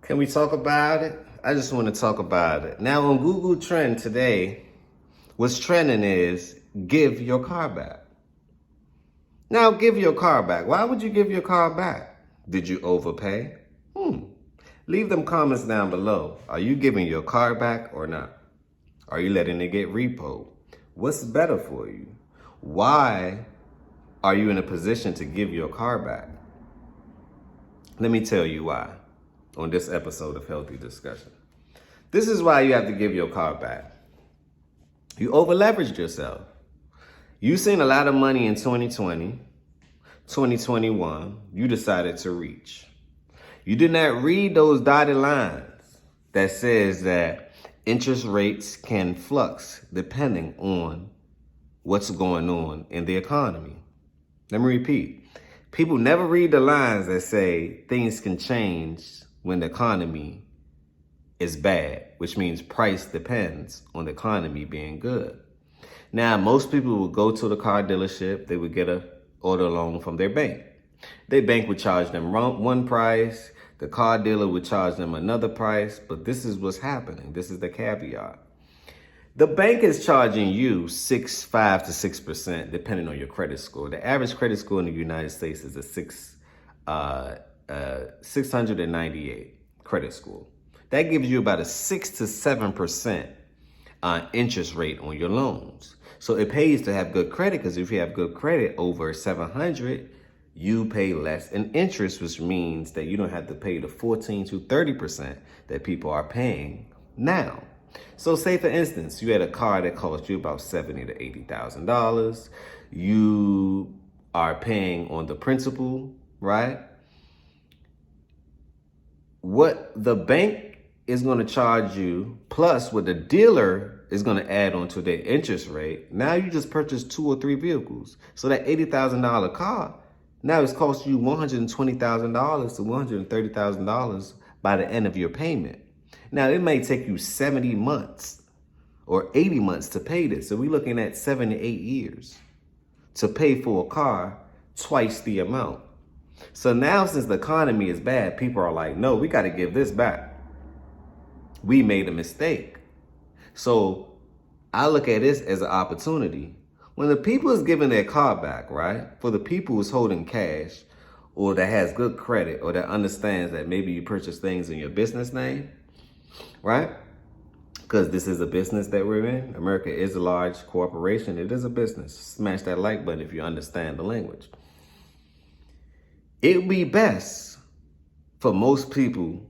Can we talk about it? I just want to talk about it. Now on Google Trend today, what's trending is give your car back. Now give your car back. Why would you give your car back? Did you overpay? Leave them comments down below. Are you giving your car back or not? Are you letting it get repoed? What's better for you? Why are you in a position to give your car back? Let me tell you why on this episode of Healthy Discussion. This is why you have to give your car back. You over-leveraged yourself. You seen a lot of money in 2020, 2021, you decided to reach. You did not read those dotted lines that says that interest rates can flux depending on what's going on in the economy. Let me repeat. People never read the lines that say things can change when the economy is bad, which means price depends on the economy being good. Now, most people would go to the car dealership, they would get an auto loan from their bank. Their bank would charge them one price, the car dealer would charge them another price, but this is what's happening. This is the caveat. The bank is charging you 5 to 6% depending on your credit score. The average credit score in the United States is a 698 credit score. That gives you about a 6 to 7% interest rate on your loans. So it pays to have good credit, because if you have good credit over 700, you pay less in interest, which means that you don't have to pay the 14 to 30% that people are paying now. So say for instance, you had a car that cost you about $70,000 to $80,000. You are paying on the principal, right? What the bank is going to charge you, plus what the dealer is going to add on to their interest rate. Now you just purchased 2 or 3 vehicles. So that $80,000 car, now it's costing you $120,000 to $130,000 by the end of your payment. Now it may take you 70 months or 80 months to pay this. So we're looking at 7 to 8 years to pay for a car twice the amount. So now, since the economy is bad, people are like, no, we got to give this back. We made a mistake. So I look at this as an opportunity. When the people is giving their car back, right? For the people who's holding cash or that has good credit or that understands that maybe you purchase things in your business name, right? Because this is a business that we're in. America is a large corporation. It is a business. Smash that like button if you understand the language. It would be best for most people.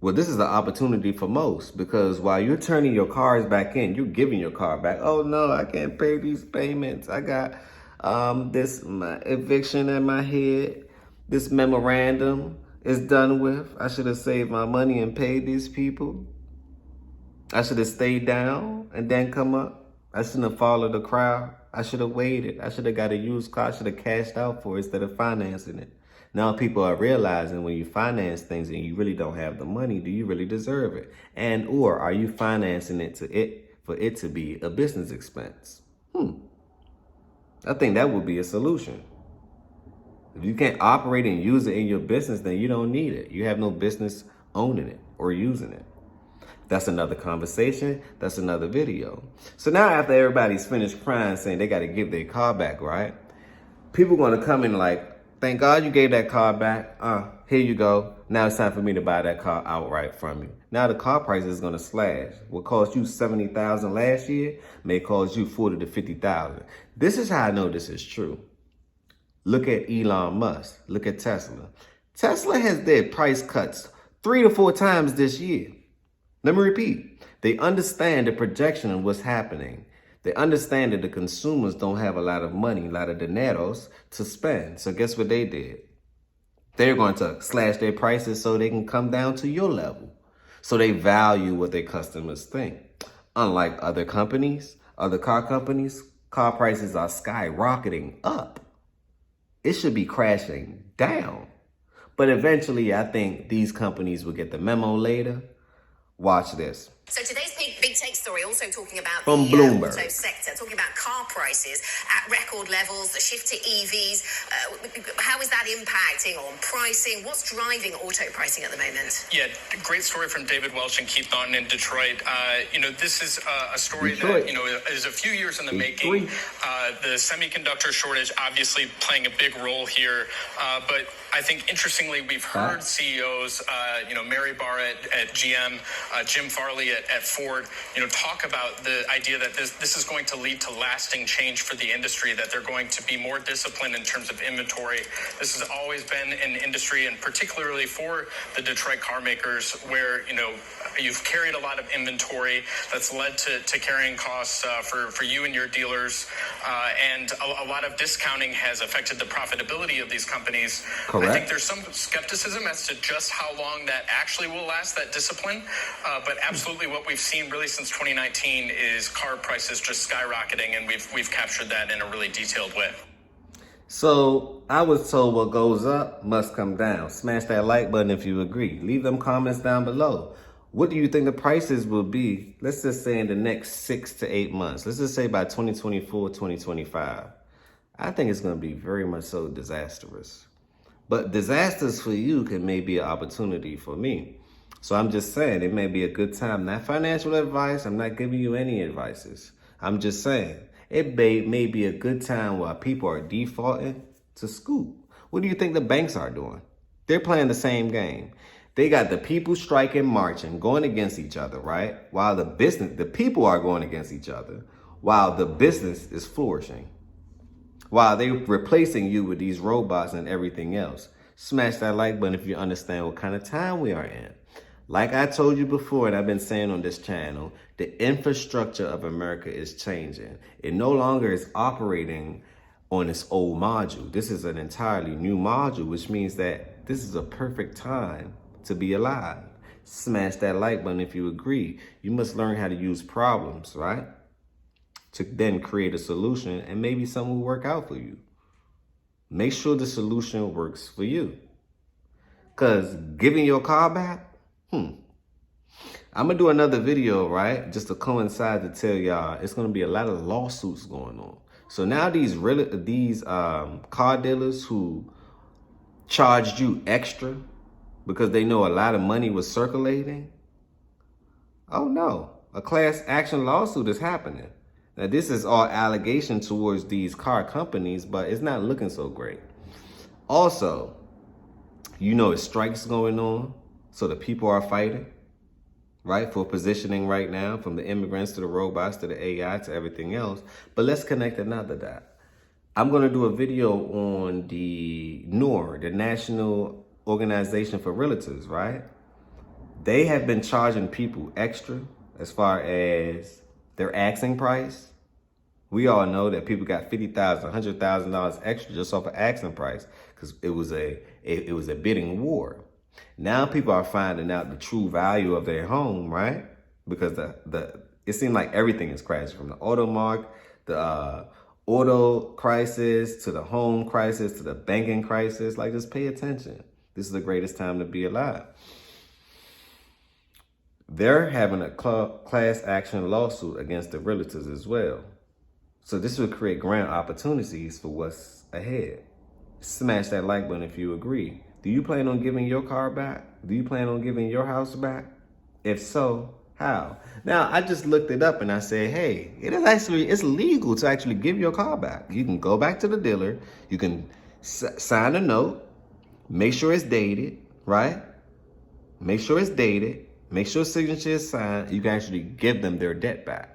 Well, this is an opportunity for most, because while you're turning your cars back in, you're giving your car back. Oh no, I can't pay these payments. I got my eviction in my head. This memorandum is done with. I should have saved my money and paid these people. I should have stayed down and then come up. I shouldn't have followed the crowd. I should have waited. I should have got a used car. I should have cashed out for it instead of financing it. Now people are realizing when you finance things and you really don't have the money, do you really deserve it? And or are you financing it for it to be a business expense? I think that would be a solution. If you can't operate and use it in your business, then you don't need it. You have no business owning it or using it. That's another conversation. That's another video. So now after everybody's finished crying saying they got to give their car back, right? People going to come in like, thank God you gave that car back. Here you go. Now it's time for me to buy that car outright from you. Now the car price is going to slash. What cost you $70,000 last year may cost you $40,000 to $50,000. This is how I know this is true. Look at Elon Musk. Look at Tesla. Tesla has did price cuts 3 to 4 times this year. Let me repeat. They understand the projection of what's happening. They understand that the consumers don't have a lot of money, a lot of dineros to spend. So guess what they did? They're going to slash their prices so they can come down to your level. So they value what their customers think. Unlike other companies, other car companies, car prices are skyrocketing up. It should be crashing down. But eventually, I think these companies will get the memo later. Watch this. So today's big take story also also talking about from the Bloomberg. auto sector, talking about car prices at record levels, the shift to EVs. How is that impacting on pricing? What's driving auto pricing at the moment? Yeah, great story from David Welch and Keith Thornton in Detroit. This is a story that, is a few years in the making. The semiconductor shortage obviously playing a big role here. But I think, interestingly, we've heard CEOs, Mary Barr at GM, Jim Farley at Ford, talk about the idea that this is going to lead to lasting change for the industry, that they're going to be more disciplined in terms of inventory. This has always been an industry, and particularly for the Detroit car makers, where, you've carried a lot of inventory that's led to carrying costs for you and your dealers. And a lot of discounting has affected the profitability of these companies. Correct. I think there's some skepticism as to just how long that actually will last, that discipline. But absolutely what we've seen really since 2019 is car prices just skyrocketing, and we've captured that in a really detailed way. So I was told what goes up must come down. Smash that like button if you agree. Leave them comments down below. What do you think the prices will be, let's just say in the next 6 to 8 months? Let's just say by 2024, 2025. I think it's going to be very much so disastrous. But disasters for you can maybe an opportunity for me. So I'm just saying it may be a good time. Not financial advice. I'm not giving you any advices. I'm just saying it may be a good time while people are defaulting to scoop. What do you think the banks are doing? They're playing the same game. They got the people striking, marching, going against each other, right? While the people are going against each other, while the business is flourishing. While they're replacing you with these robots and everything else. Smash that like button if you understand what kind of time we are in. Like I told you before, and I've been saying on this channel, the infrastructure of America is changing. It no longer is operating on its old module. This is an entirely new module, which means that this is a perfect time to be alive. Smash that like button if you agree. You must learn how to use problems, right? To then create a solution, and maybe something will work out for you. Make sure the solution works for you. Because giving your car back, I'm going to do another video, right? Just to coincide to tell y'all, it's going to be a lot of lawsuits going on. So now these car dealers who charged you extra because they know a lot of money was circulating. Oh no, a class action lawsuit is happening. Now this is all allegation towards these car companies, but it's not looking so great. Also, it's strikes going on, so the people are fighting, right? For positioning right now, from the immigrants to the robots to the AI to everything else. But let's connect another dot. I'm going to do a video on the NOR, the National Organization for Realtors, right? They have been charging people extra as far as their asking price. We all know that people got $50,000, $100,000 extra just off of asking price because it was a bidding war. Now people are finding out the true value of their home, right? Because it seemed like everything is crashing, from the auto market, the auto crisis, to the home crisis, to the banking crisis. Like, just pay attention. This is the greatest time to be alive. They're having a class action lawsuit against the realtors as well. So this will create grand opportunities for what's ahead. Smash that like button if you agree. Do you plan on giving your car back? Do you plan on giving your house back? If so, how? Now, I just looked it up and I said, hey, it's legal to actually give your car back. You can go back to the dealer. You can sign a note. Make sure it's dated, right? Make sure it's dated. Make sure signature is signed. You can actually give them their debt back.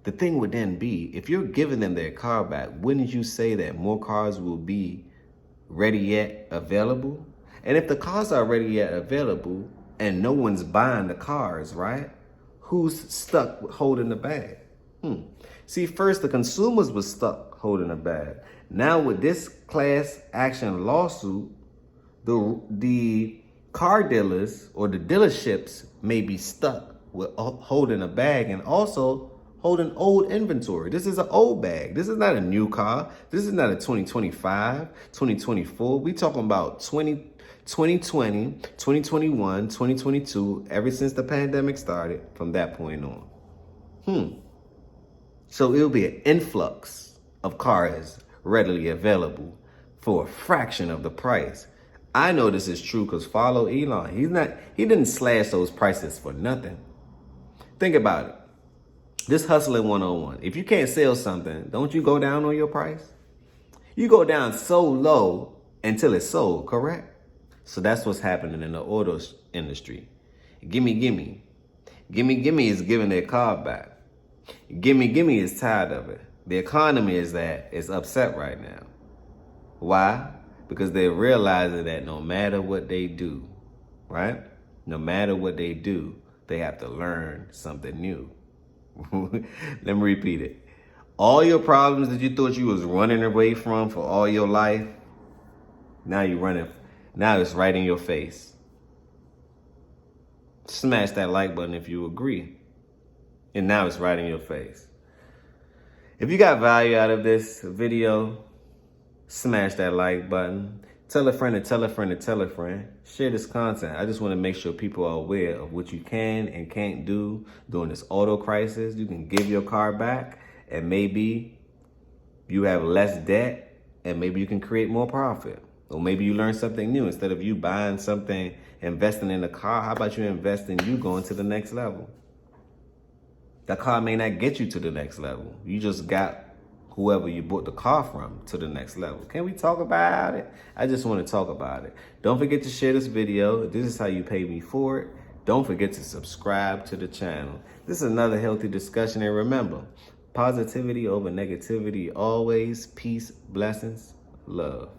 The thing would then be, if you're giving them their car back, wouldn't you say that more cars will be ready yet available? And if the cars are ready yet available and no one's buying the cars, right? Who's stuck holding the bag? See, first the consumers were stuck holding the bag. Now with this class action lawsuit, the car dealers or the dealerships may be stuck with holding a bag and also holding old inventory. This is an old bag. This is not a new car. This is not a 2025, 2024. We talking about 2020, 2021, 2022, ever since the pandemic started, from that point on. So it'll be an influx of cars readily available for a fraction of the price. I know this is true because follow Elon. He didn't slash those prices for nothing. Think about it. This hustling 101. If you can't sell something, don't you go down on your price? You go down so low until it's sold, correct? So that's what's happening in the auto industry. Gimme, gimme. Gimme, gimme is giving their car back. Gimme, gimme is tired of it. The economy is upset right now. Why? Because they're realizing that no matter what they do, right? No matter what they do, they have to learn something new. Let me repeat it. All your problems that you thought you was running away from for all your life, now you're running. Now it's right in your face. Smash that like button if you agree. And now it's right in your face. If you got value out of this video, smash that like button. Tell a friend to tell a friend to tell a friend. Share this content. I just want to make sure people are aware of what you can and can't do during this auto crisis. You can give your car back and maybe you have less debt and maybe you can create more profit. Or maybe you learn something new. Instead of you buying something, investing in a car, how about you invest in you going to the next level? That car may not get you to the next level. You just got whoever you bought the car from to the next level. Can we talk about it? I just want to talk about it. Don't forget to share this video. This is how you pay me for it. Don't forget to subscribe to the channel. This is another healthy discussion. And remember, positivity over negativity always. Peace, blessings, love.